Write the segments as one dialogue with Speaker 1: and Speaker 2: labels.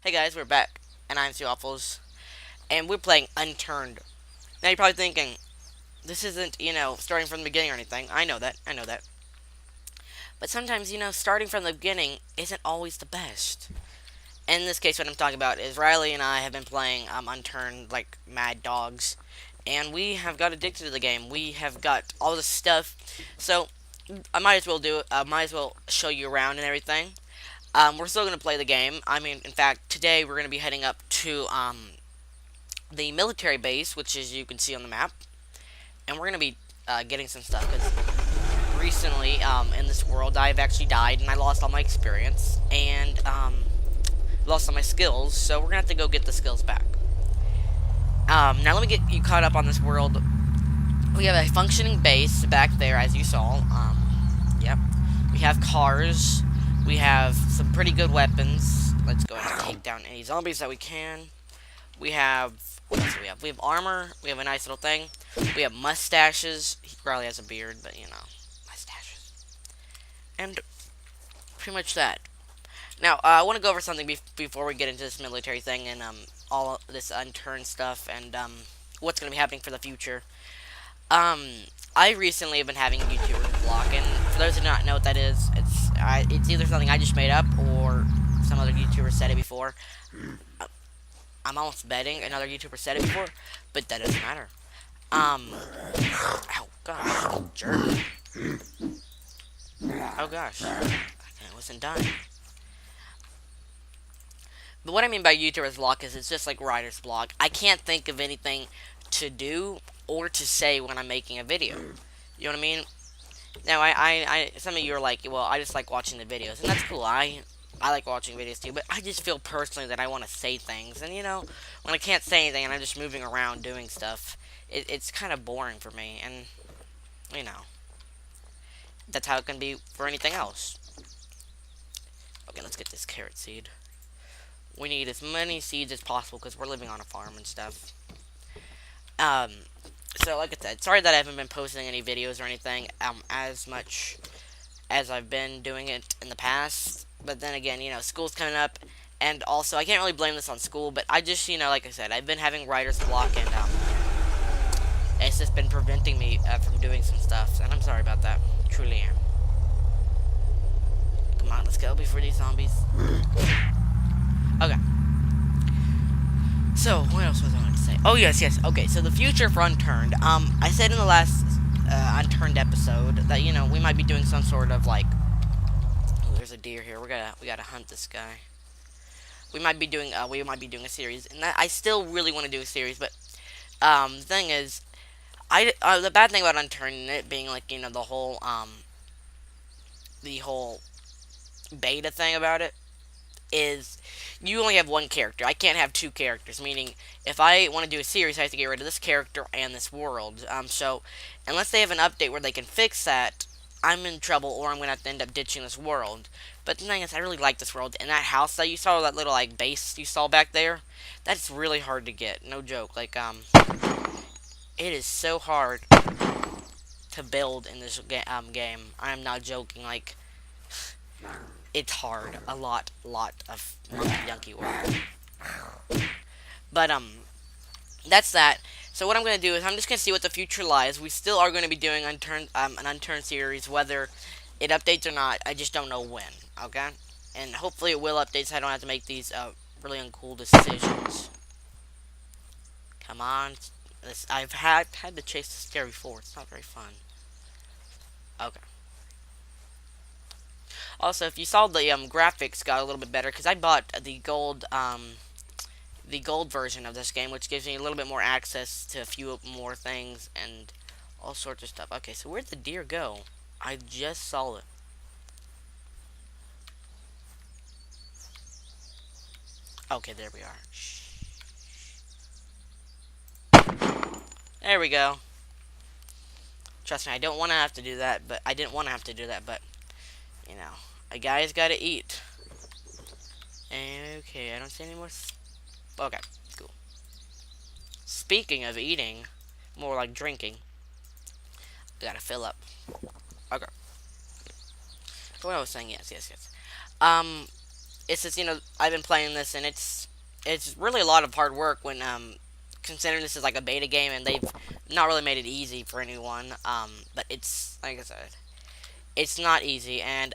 Speaker 1: Hey guys, we're back, and I'm MrSWGames, and we're playing Unturned. Now you're probably thinking, this isn't, starting from the beginning or anything. I know that. But sometimes, starting from the beginning isn't always the best. In this case, what I'm talking about is Riley and I have been playing Unturned like mad dogs, and we have got addicted to the game. We have got all this stuff, so I might as well do it. I might as well show you around and everything. We're still going to play the game. I mean, in fact, today we're going to be heading up to the military base, which is you can see on the map, and we're gonna be getting some stuff because recently in this world I've actually died and I lost all my experience and lost all my skills. So we're gonna have to go get the skills back. Now let me get you caught up on this world. We have a functioning base back there, as you saw. Yep. We have cars. We have some pretty good weapons. Let's go ahead and take down any zombies that we can. We have, what else do we have? We have armor. We have a nice little thing. We have mustaches. He probably has a beard, but mustaches. And pretty much that. Now, I want to go over something before we get into this military thing and all this unturned stuff and what's going to be happening for the future. I recently have been having YouTubers block, and for those who do not know what that is, it's either something I just made up or some other YouTuber said it before. I'm almost betting another YouTuber said it before, but that doesn't matter. Oh gosh, jerk. Oh gosh, I wasn't done. But what I mean by YouTuber's block is it's just like writer's block. I can't think of anything to do or to say when I'm making a video. You know what I mean? Now, some of you are like, well, I just like watching the videos, and that's cool. I like watching videos too, but I just feel personally that I want to say things, and when I can't say anything and I'm just moving around doing stuff, it's kind of boring for me, and that's how it can be for anything else. Okay, let's get this carrot seed. We need as many seeds as possible because we're living on a farm and stuff. So like I said, sorry that I haven't been posting any videos or anything as much as I've been doing it in the past. But then again, school's coming up, and also I can't really blame this on school. But I just, like I said, I've been having writer's block, and it's just been preventing me from doing some stuff. And I'm sorry about that. Truly am. Come on, let's go before these zombies. Okay. So, what else was I going to say? Oh, yes. Okay, so the future for Unturned. I said in the last Unturned episode that, we might be doing some sort of, like... Oh, there's a deer here. We gotta hunt this guy. We might be doing a series. And I still really want to do a series, but, the thing is, the bad thing about Unturned and it being, like, the whole beta thing about it, is you only have one character. I can't have two characters, meaning if I want to do a series, I have to get rid of this character and this world. So unless they have an update where they can fix that, I'm in trouble, or I'm going to have to end up ditching this world. But the thing is, I really like this world, and that house that you saw, that little, like, base you saw back there, that's really hard to get. No joke. Like, it is so hard to build in this game. I'm not joking. Like, it's hard. A lot of monkey work. But, that's that. So what I'm going to do is I'm just going to see what the future lies. We still are going to be doing an Unturned series, whether it updates or not. I just don't know when, okay? And hopefully it will update so I don't have to make these, really uncool decisions. Come on. I've had to chase this scare before. It's not very fun. Okay. Also, if you saw the graphics got a little bit better because I bought the gold version of this game, which gives me a little bit more access to a few more things and all sorts of stuff. Okay, so where'd the deer go? I just saw it. Okay, there we are. There we go. Trust me, I don't want to have to do that, but I didn't want to have to do that, but a guy's got to eat. Okay, I don't see any more. Okay, cool. Speaking of eating, more like drinking, I gotta fill up. Okay. What I was saying, yes. it's just I've been playing this, and it's really a lot of hard work when considering this is like a beta game, and they've not really made it easy for anyone. But it's like I said, it's not easy, and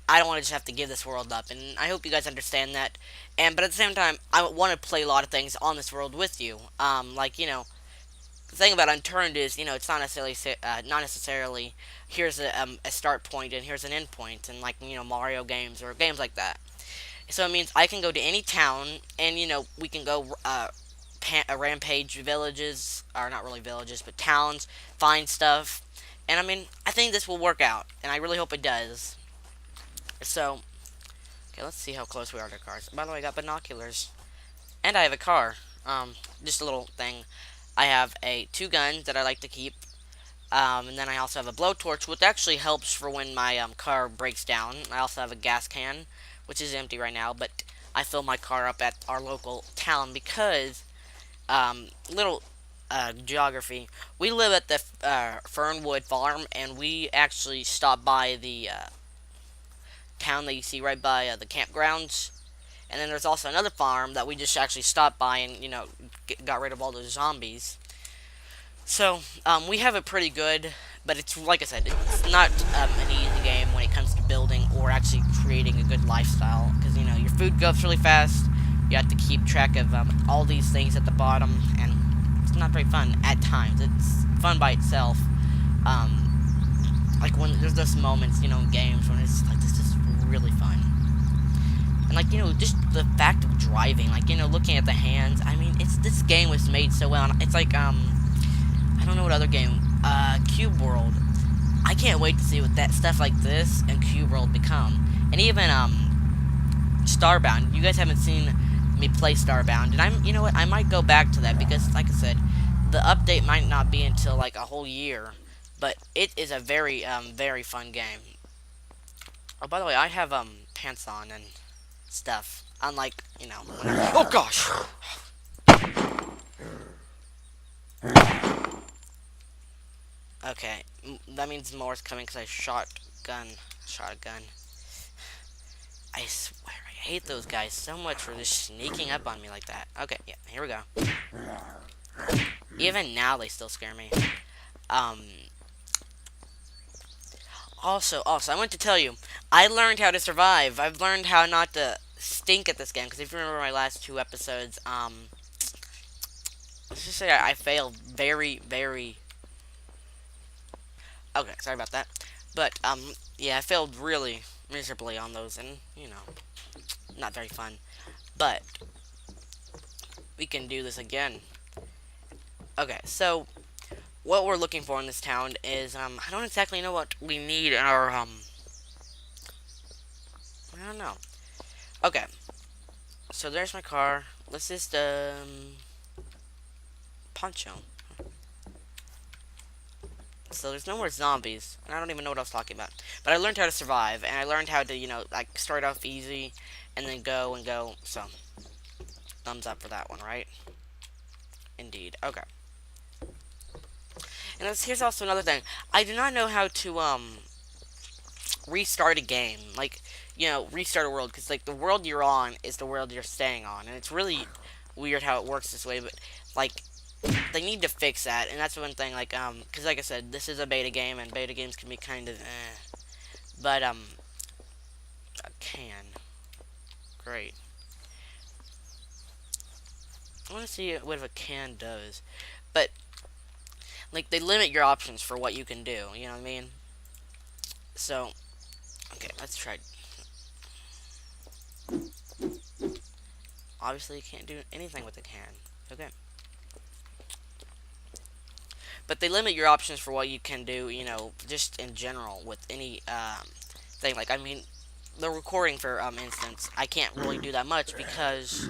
Speaker 1: I don't want to just have to give this world up, and I hope you guys understand that. But at the same time, I want to play a lot of things on this world with you. Like the thing about Unturned is, it's not necessarily here's a start point and here's an end point, and like Mario games or games like that. So it means I can go to any town, and we can go rampage villages, or not really villages, but towns, find stuff, and I think this will work out, and I really hope it does. So, okay, let's see how close we are to cars. By the way, I got binoculars, and I have a car. Just a little thing. I have two guns that I like to keep. And then I also have a blowtorch, which actually helps for when my car breaks down. I also have a gas can, which is empty right now, but I fill my car up at our local town because, little geography, we live at the Fernwood Farm, and we actually stop by the town that you see right by the campgrounds. And then there's also another farm that we just actually stopped by and, got rid of all those zombies. So, we have it pretty good, but it's, like I said, it's not an easy game when it comes to building or actually creating a good lifestyle. Because, your food goes really fast, you have to keep track of all these things at the bottom, and it's not very fun at times. It's fun by itself. Like, when there's those moments, in games when it's like, this is really fun. And, like, just the fact of driving, like, looking at the hands, this game was made so well. It's like, I don't know what other game. Cube World. I can't wait to see what that stuff like this and Cube World become. And even Starbound. You guys haven't seen me play Starbound, and you know what? I might go back to that because, like I said, the update might not be until like a whole year, but it is a very very fun game. Oh, by the way, I have pants on and stuff. Unlike oh gosh. Okay, that means more is coming because I shot a gun. I swear, I hate those guys so much for just sneaking up on me like that. Okay, yeah, here we go. Even now, they still scare me. Also, I want to tell you, I learned how to survive. I've learned how not to stink at this game, because if you remember my last two episodes, let's just say I failed very, very... Okay, sorry about that. But, yeah, I failed really miserably on those, and, not very fun. But, we can do this again. Okay, so, what we're looking for in this town is, I don't exactly know what we need in our, I don't know. Okay, so there's my car. Let's just, poncho. So there's no more zombies, and I don't even know what I was talking about. But I learned how to survive, and I learned how to, like, start off easy, and then go and go, so, thumbs up for that one, right? Indeed, okay. And here's also another thing. I do not know how to, restart a game. Like, restart a world, because, like, the world you're on is the world you're staying on, and it's really weird how it works this way, but, like, they need to fix that, and that's one thing, like, because like I said, this is a beta game, and beta games can be kind of, but, a can. Great. I want to see what a can does, but, like, they limit your options for what you can do, you know what I mean? So, okay, let's try. Obviously, you can't do anything with a can. Okay. But they limit your options for what you can do, just in general with any thing. Like, the recording, for instance, I can't really do that much because...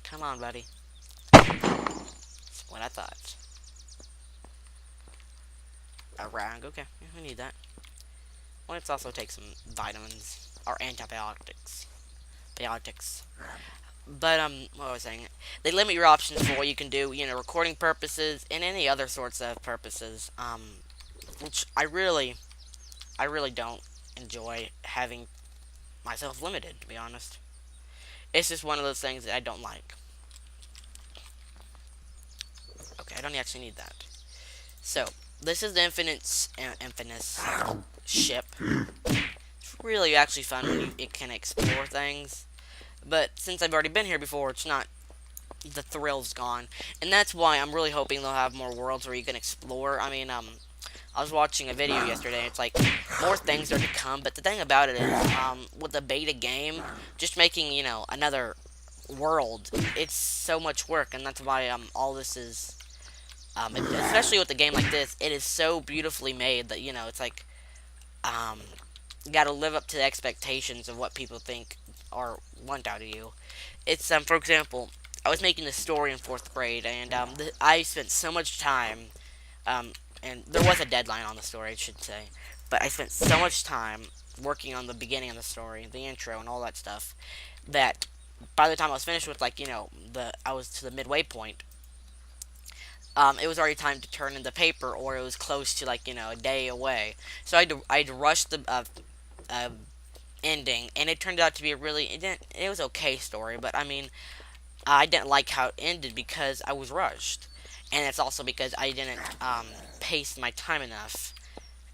Speaker 1: Come on, buddy. That's what I thought. A rag, okay. Yeah, we need that. Let's also take some vitamins, or antibiotics. But, what was I saying? They limit your options for what you can do, recording purposes, and any other sorts of purposes, which I really don't enjoy having myself limited, to be honest. It's just one of those things that I don't like. Okay, I don't actually need that. So, this is the Infamous ship. It's really actually fun when it can explore things. But since I've already been here before, it's not, the thrill's gone. And that's why I'm really hoping they'll have more worlds where you can explore. I mean, I was watching a video yesterday, it's like, more things are to come, but the thing about it is, with the beta game, just making, another world, it's so much work, and that's why, all this is, especially with a game like this, it is so beautifully made that, it's like, you gotta live up to the expectations of what people think or want out of you. It's, for example, I was making this story in 4th grade, and, I spent so much time, and there was a deadline on the story, I should say, but I spent so much time working on the beginning of the story, the intro, and all that stuff, that by the time I was finished with, like, I was to the midway point, it was already time to turn in the paper, or it was close to, like, a day away. So I'd rush the ending, and it turned out to be it was okay story, but I mean, I didn't like how it ended because I was rushed. And it's also because I didn't pace my time enough.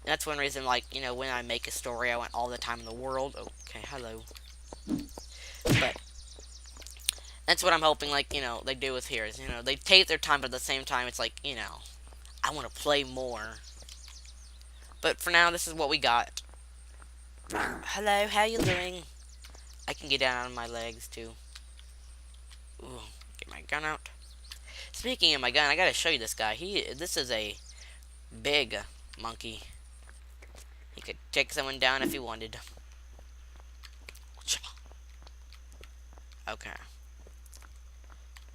Speaker 1: And that's one reason, like, when I make a story, I want all the time in the world. Okay, hello. But that's what I'm hoping, like, they do with here is, they take their time, but at the same time, it's like, I want to play more. But for now, this is what we got. Hello, how you doing? I can get down on my legs, too. Ooh, get my gun out. Speaking of my gun, I gotta show you this guy. This is a big monkey. He could take someone down if he wanted. Okay.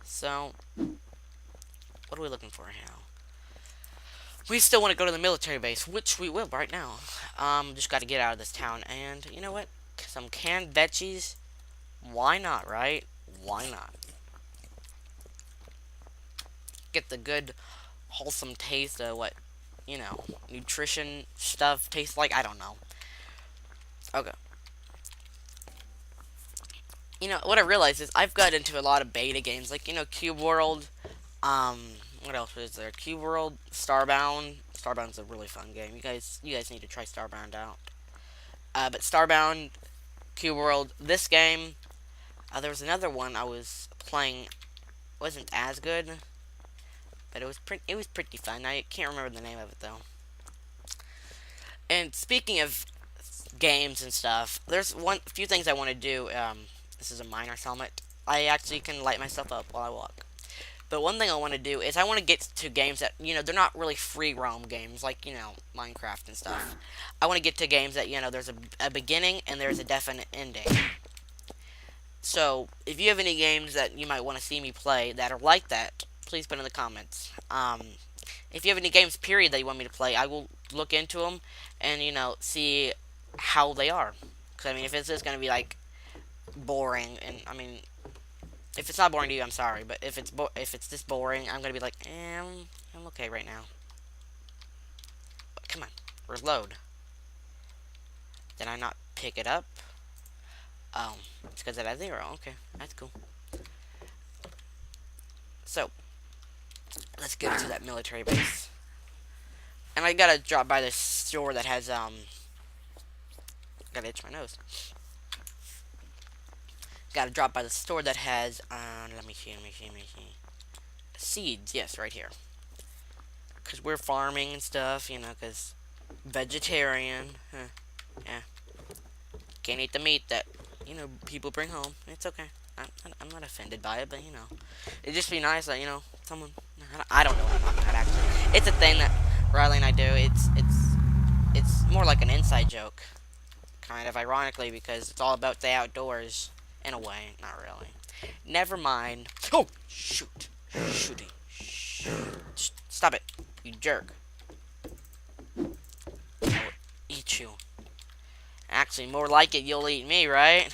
Speaker 1: So, what are we looking for now? We still want to go to the military base, which we will right now. Just gotta get out of this town. And, you know what? Some canned veggies. Why not, right? Why not? Get the good, wholesome taste of what, nutrition stuff tastes like. I don't know. Okay. What I realized is I've got into a lot of beta games, like, Cube World, what else is there? Cube World, Starbound. Starbound's a really fun game. You guys need to try Starbound out. But Starbound, Cube World, this game, there was another one I was playing, wasn't as good, but it was pretty fun. I can't remember the name of it though. And speaking of games and stuff, there's a few things I want to do. This is a miner's helmet. I actually can light myself up while I walk. But one thing I want to do is I want to get to games that, they're not really free roam games, like, Minecraft and stuff. I want to get to games that, there's a beginning and there's a definite ending. So, if you have any games that you might want to see me play that are like that, please put in the comments. If you have any games, period, that you want me to play, I will look into them and, see how they are. Because, I mean, if it's just going to be, like, boring, and, I mean, if it's not boring to you, I'm sorry, but if it's this boring, I'm going to be like, I'm okay right now. But come on, reload. Did I not pick it up? Oh, it's because it had 0. Okay, that's cool. So, let's get to that military base. And I gotta drop by this store that has, gotta itch my nose. Gotta drop by the store that has, let me see. Seeds, yes, right here. Because we're farming and stuff, because vegetarian. Yeah. Can't eat the meat that, people bring home. It's okay. I'm not offended by it, but, it'd just be nice that, someone, I don't know about that, actually. It's a thing that Riley and I do. It's more like an inside joke, kind of, ironically, because it's all about the outdoors, in a way. Not really. Never mind. Oh, shoot. Shooting. Stop it, you jerk. I will eat you. Actually, more like it, you'll eat me, right?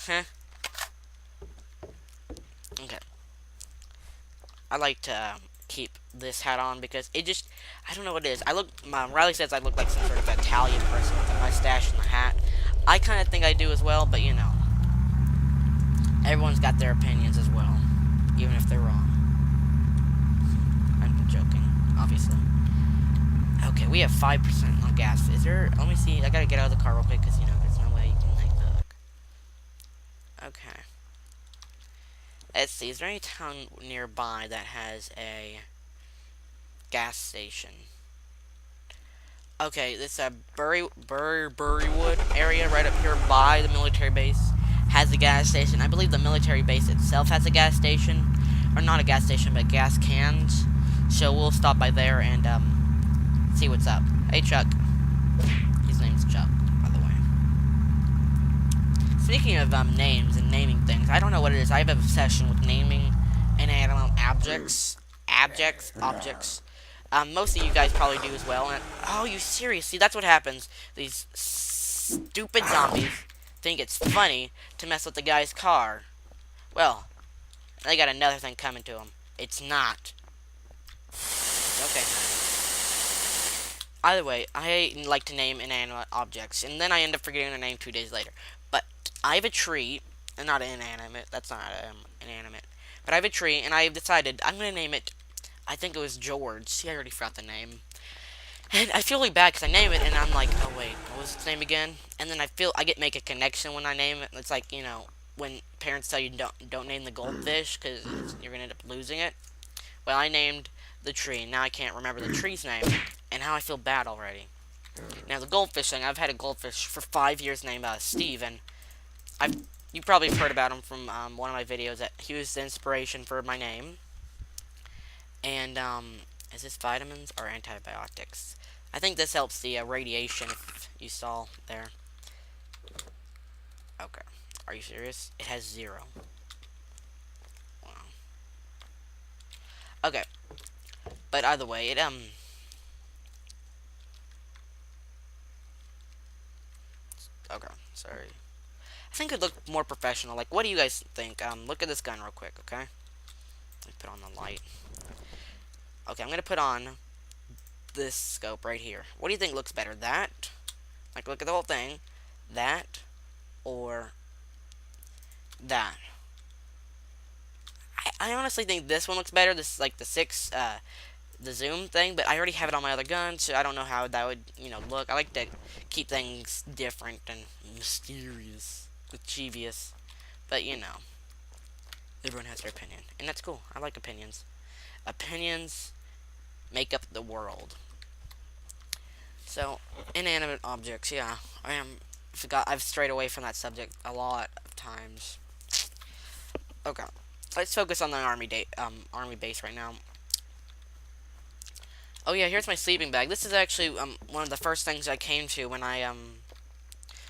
Speaker 1: Okay. I like to keep this hat on because it just, I don't know what it is. Riley says I look like some sort of Italian person with a mustache and a hat. I kind of think I do as well, but Everyone's got their opinions as well, even if they're wrong. I'm joking, obviously. Okay, we have 5% on gas. Is there... Let me see. I gotta get out of the car real quick, because, there's no way you can, look. Okay. Let's see. Is there any town nearby that has a gas station? Okay, this Burywood area right up here by the military base has a gas station. I believe the military base itself has a gas station. Or not a gas station, but gas cans. So we'll stop by there and, see what's up. Hey, Chuck. His name's Chuck, by the way. Speaking of names and naming things, I don't know what it is. I have an obsession with naming inanimate objects. Objects. Most of you guys probably do as well. And, oh, you serious? See, that's what happens. These stupid zombies think it's funny to mess with the guy's car. Well, they got another thing coming to them. It's not. Okay. Either way, I like to name inanimate objects, and then I end up forgetting the name 2 days later. But I have a tree, and not inanimate, that's not inanimate. But I have a tree, and I've decided I'm going to name it, I think it was George. See, I already forgot the name. And I feel really bad because I name it, and I'm like, oh wait, what was its name again? And then I make a connection when I name it. It's like, when parents tell you don't name the goldfish because you're going to end up losing it. Well, I named the tree, and now I can't remember the tree's name. And now I feel bad already. Now, the goldfish thing, I've had a goldfish for 5 years named Steve, and you probably have heard about him from one of my videos. That he was the inspiration for my name. And, is this vitamins or antibiotics? I think this helps the radiation, if you saw there. Okay. Are you serious? It has 0. Wow. Okay. But either way, okay, sorry. I think it looked more professional. Like, what do you guys think? Look at this gun real quick, okay? Let me put on the light. Okay, I'm gonna put on this scope right here. What do you think looks better? That? Like, look at the whole thing. That? Or that? I honestly think this one looks better. This is like the zoom thing, but I already have it on my other gun, so I don't know how that would, look. I like to keep things different and mysterious, mischievous, but, everyone has their opinion, and that's cool. I like opinions. Opinions make up the world. So, inanimate objects, yeah. I've strayed away from that subject a lot of times. Okay, let's focus on the army base right now. Oh yeah, here's my sleeping bag. This is actually one of the first things I came to when I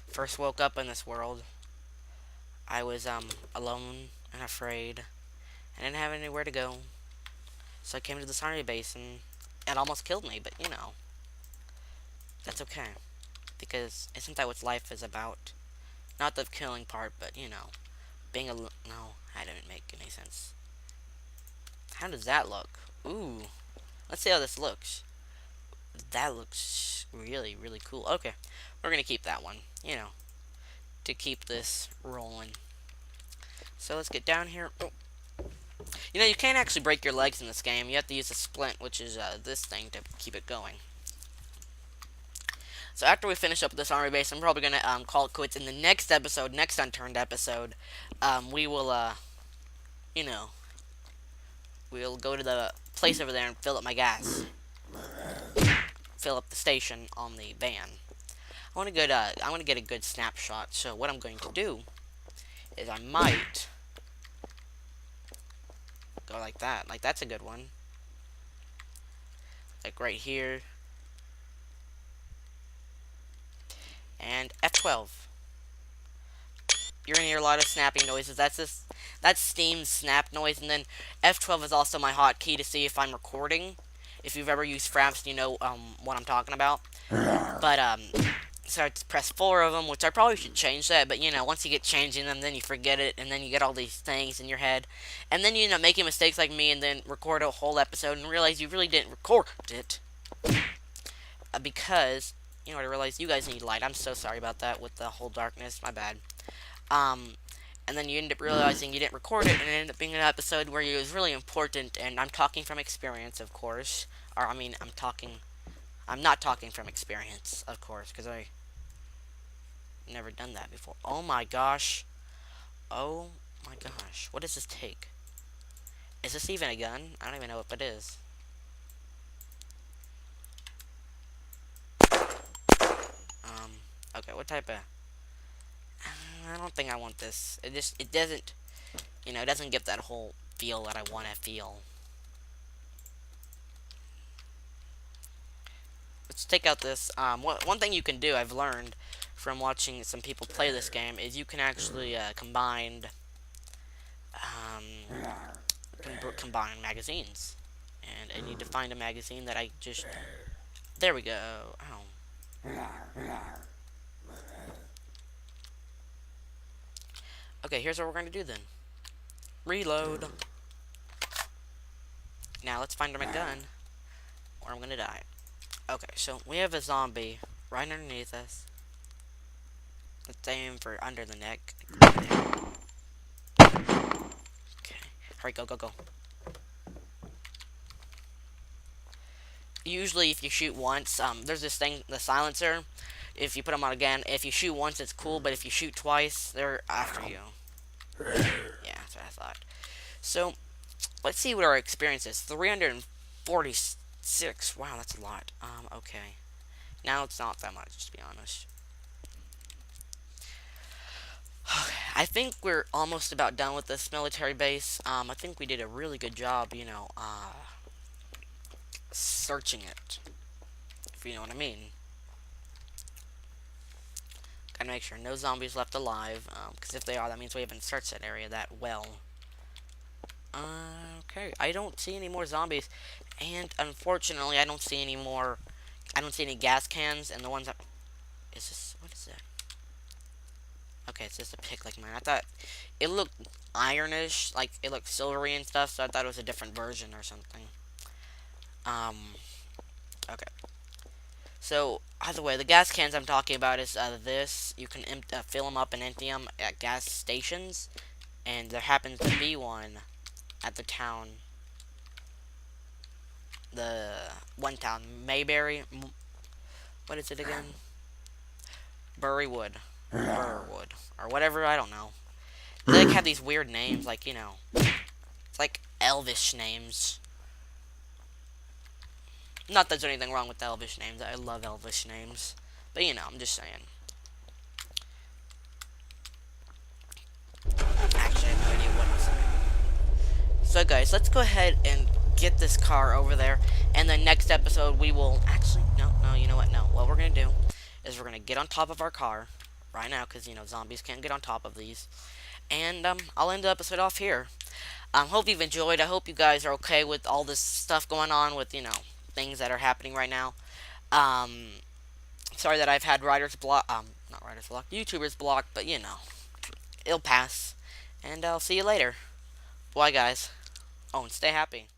Speaker 1: first woke up in this world. I was alone and afraid. I didn't have anywhere to go. So I came to this army base, and it almost killed me, but that's okay. Because isn't that what life is about? Not the killing part, but being alone. No, that didn't make any sense. How does that look? Ooh. Let's see how this looks. That looks really, really cool. Okay, we're gonna keep that one, to keep this rolling. So let's get down here. Oh. You can't actually break your legs in this game. You have to use a splint, which is this thing, to keep it going. So after we finish up this army base, I'm probably gonna call it quits. In the next episode, next Unturned episode, we will, we'll go to the place over there and fill up my gas. Fill up the station on the van. I want to get a good snapshot. So what I'm going to do is I might go like that. Like, that's a good one. Like right here. And F12. You're gonna hear a lot of snapping noises. That's Steam's snap noise, and then F12 is also my hotkey to see if I'm recording. If you've ever used Fraps, you know what I'm talking about. But so I press 4 of them, which I probably should change that. But once you get changing them, then you forget it, and then you get all these things in your head, and then you making mistakes like me, and then record a whole episode and realize you really didn't record it because I realized you guys need light. I'm so sorry about that with the whole darkness. My bad. and then you end up realizing you didn't record it, and it ended up being an episode where it was really important, and I'm talking from experience, of course. Or, I mean, I'm not talking from experience, of course, because I never done that before. Oh my gosh. Oh my gosh. What does this take? Is this even a gun? I don't even know what that is. Okay, what type of... I don't think I want this. It doesn't, it doesn't give that whole feel that I want to feel. Let's take out this. One thing you can do, I've learned from watching some people play this game, is you can actually combine magazines. And I need to find a magazine that I just... There we go. Oh. Okay, here's what we're going to do then. Reload. Now let's find my gun, or I'm going to die. Okay, so we have a zombie right underneath us. Let's aim for under the neck. Okay, hurry, go, go, go. Usually if you shoot once, there's this thing, the silencer. If you put them on again, if you shoot once, it's cool, but if you shoot twice, they're after you. Yeah, that's what I thought. So, let's see what our experience is. 346. Wow, that's a lot. Okay. Now it's not that much, to be honest. I think we're almost about done with this military base. I think we did a really good job, searching it. If you know what I mean. Gotta make sure no zombies left alive, because if they are, that means we haven't searched that area that well. Okay, I don't see any more zombies, and unfortunately, I don't see any gas cans, and the ones that... what is that? Okay, it's just a pick like mine. I thought it looked ironish, like it looked silvery and stuff, so I thought it was a different version or something. Okay. So, either way, the gas cans I'm talking about is this. You can fill them up and empty them at gas stations. And there happens to be one at the town. The one town, Mayberry. What is it again? Burrywood. Burwood. Or whatever, I don't know. They have these weird names, like, it's like Elvish names. Not that there's anything wrong with Elvish names. I love Elvish names. But, I'm just saying. Actually, I have no idea what I'm saying. So, guys, let's go ahead and get this car over there. And then next episode, we will... Actually, no, you know what? No. What we're going to do is we're going to get on top of our car right now. Because, zombies can't get on top of these. And, I'll end the episode off here. Hope you've enjoyed. I hope you guys are okay with all this stuff going on with, things that are happening right now. Sorry that I've had writers block, not writers block, YouTubers blocked, but it'll pass. And I'll see you later. Bye, guys. Oh, and stay happy.